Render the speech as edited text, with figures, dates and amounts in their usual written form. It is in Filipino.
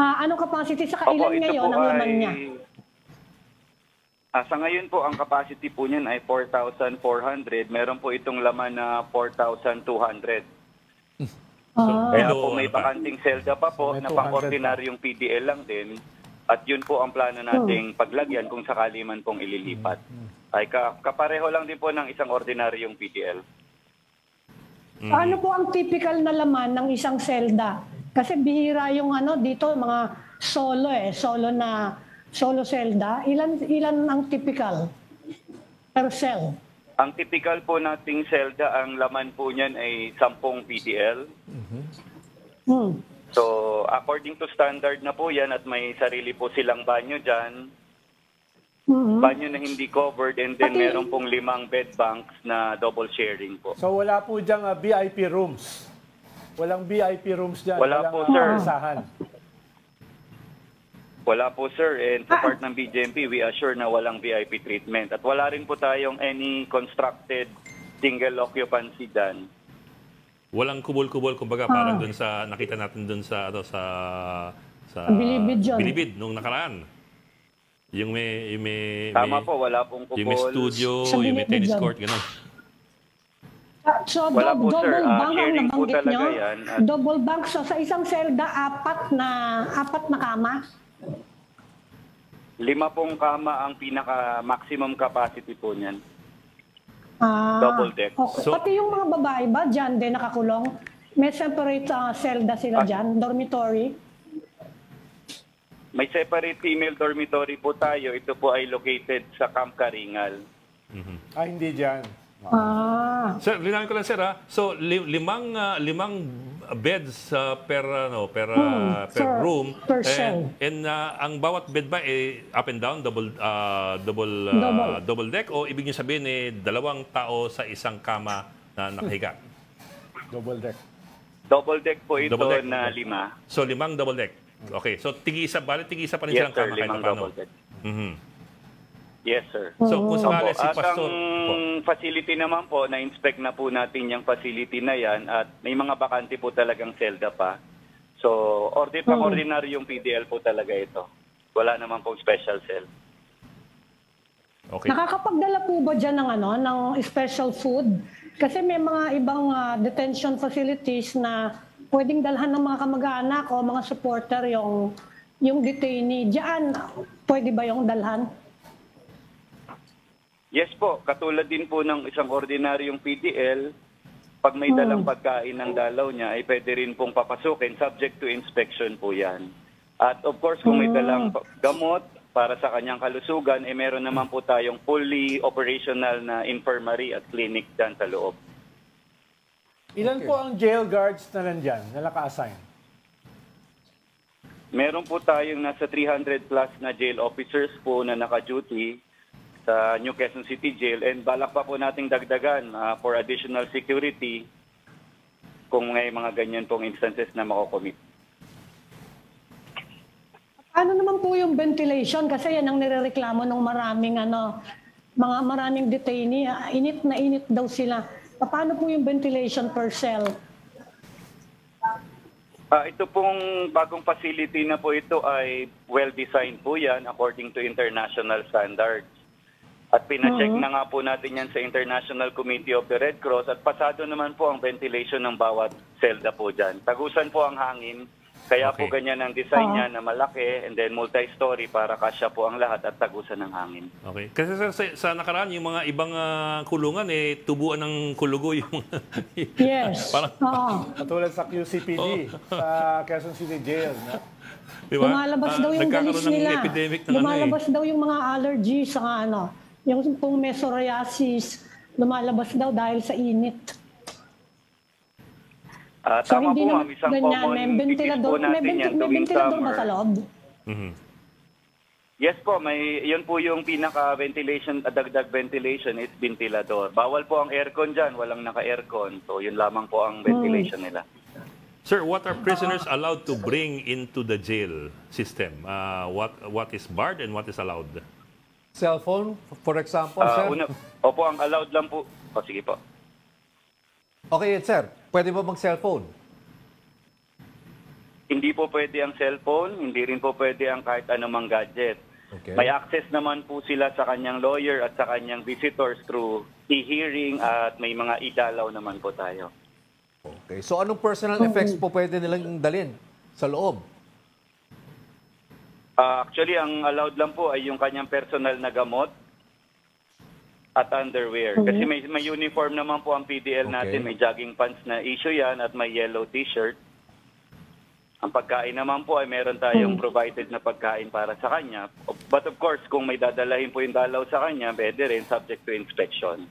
Anong capacity sa Opo, kailan ito ngayon po ang laman ay... niya? Sa ngayon po, ang capacity po niyan ay 4,400. Meron po itong laman na 4,200. Kaya po may bakanting selda pa po na pang-ordinaryong PDL lang din. At yun po ang plano nating paglagyan kung sakali man pong ililipat. Ay kapareho lang din po ng isang ordinaryong PDL. Ano po ang typical na laman ng isang selda? Kasi bihira yung dito mga solo selda. Ilan ang typical per cell? Ang typical po nating selda, ang laman po niyan ay 10 PDL. So, according to standard na po yan at may sarili po silang banyo dyan. Banyo na hindi covered and then meron pong 5 bed banks na double sharing po. So wala po diyang VIP rooms? Walang VIP rooms dyan? Wala po, sir. Isahan. Wala po, sir. And sa part ng BJMP, we assure na walang VIP treatment. At wala rin po tayong any constructed single occupancy dyan. Walang kubol-kubol, kumbaga parang dun sa, nakita natin dun sa Bilibid nung nakaraan. Yung may Tama po, wala pong kubol. Yung may studio, yung may tennis court, gano'n. So, Wala po, sir. double bank ang Sharing po nabanggit talaga nyo? yan. Double bank. So, sa isang selda, apat na kama? 5 pong kama ang pinaka-maximum capacity po niyan. Double deck. Okay. Pati yung mga babae ba, dyan din nakakulong? May separate selda sila dyan? Dormitory? May separate female dormitory po tayo. Ito po ay located sa Camp Karingal. Hindi dyan. Sir, linawin ko lang, sir, ha? So, limang beds per room. Per cell. And ang bawat bed ba up and down, double deck? O ibig niyo sabihin, 2 tao sa isang kama na nakahiga? Double deck. Double deck po ito Double deck. na 5. So, 5 double deck. Okay. So, tig-isa pa rin Yes, silang sir. kama kahit 5 paano. double deck. Yes, sir. So, kung sakali si At Pastor... ang facility naman po, na-inspect na po natin yung facility na yan at may mga bakante po talagang selda pa. So, pang-ordinaryong PDL po talaga ito. Wala naman pong special cell. Okay. Nakakapagdala po ba dyan ng special food? Kasi may mga ibang detention facilities na pwedeng dalhan ng mga kamag-anak o mga supporter yung detainee. Diyan, pwede ba yung dalhan? Yes po, katulad din po ng isang ordinaryong PDL, pag may dalang pagkain ng dalaw niya, ay pwede rin pong papasukin, subject to inspection po yan. At of course, kung may dalang gamot para sa kanyang kalusugan, meron naman po tayong fully operational na infirmary at clinic dyan sa loob. Ilan po ang jail guards na nandyan, na naka-assign? Meron po tayong nasa 300 plus na jail officers po na naka-duty sa New Quezon City Jail and balak pa po nating dagdagan for additional security kung may mga ganyan pong instances na makocommit. Ano naman po yung ventilation? Kasi yan ang nirereklamo ng maraming detainee. Init na init daw sila. Paano po yung ventilation per cell? Ito pong bagong facility na po ito ay well-designed po yan according to international standards. At pina-check na nga po natin yan sa International Committee of the Red Cross at pasado naman po ang ventilation ng bawat selda po dyan. Tagusan po ang hangin, kaya po ganyan ang design niya na malaki and then multi-story para kasya po ang lahat at tagusan ng hangin. Okay. Kasi sa nakaraan, yung mga ibang kulungan, tubuan ng kulugo yung... Yes. Katulad sa QCPD, sa Quezon City Jail. Diba? Lumalabas daw yung galis nila. Lumalabas daw yung mga allergies sa yung pong may psoriasis, lumalabas daw dahil sa init. So, Tama hindi po ma'am, isang common disease po natin yan tuwing ventilador ba sa summer. loob? Yes po, yun po yung pinaka-ventilation, dagdag ventilation is ventilador. Bawal po ang aircon dyan, walang naka-aircon. So yun lamang po ang ventilation nila. Sir, what are prisoners allowed to bring into the jail system? What is barred and what is allowed? Cellphone, for example, sir? Opo, ang allowed lang po. Sige po. Okay, sir. Pwede ba mag-cellphone? hindi po pwede ang cellphone, hindi rin po pwede ang kahit anumang gadget. Okay. May access naman po sila sa kanyang lawyer at sa kanyang visitors through e-hearing at may mga idalaw naman po tayo. Okay. So anong personal effects po pwede nilang dalhin sa loob? Actually, ang allowed lang po ay yung kanyang personal na gamot at underwear. Kasi may uniform naman po ang PDL natin. Okay. May jogging pants na issue yan at may yellow t-shirt. Ang pagkain naman po ay meron tayong provided na pagkain para sa kanya. But of course, kung may dadalahin po yung dalaw sa kanya, pwede rin subject to inspection.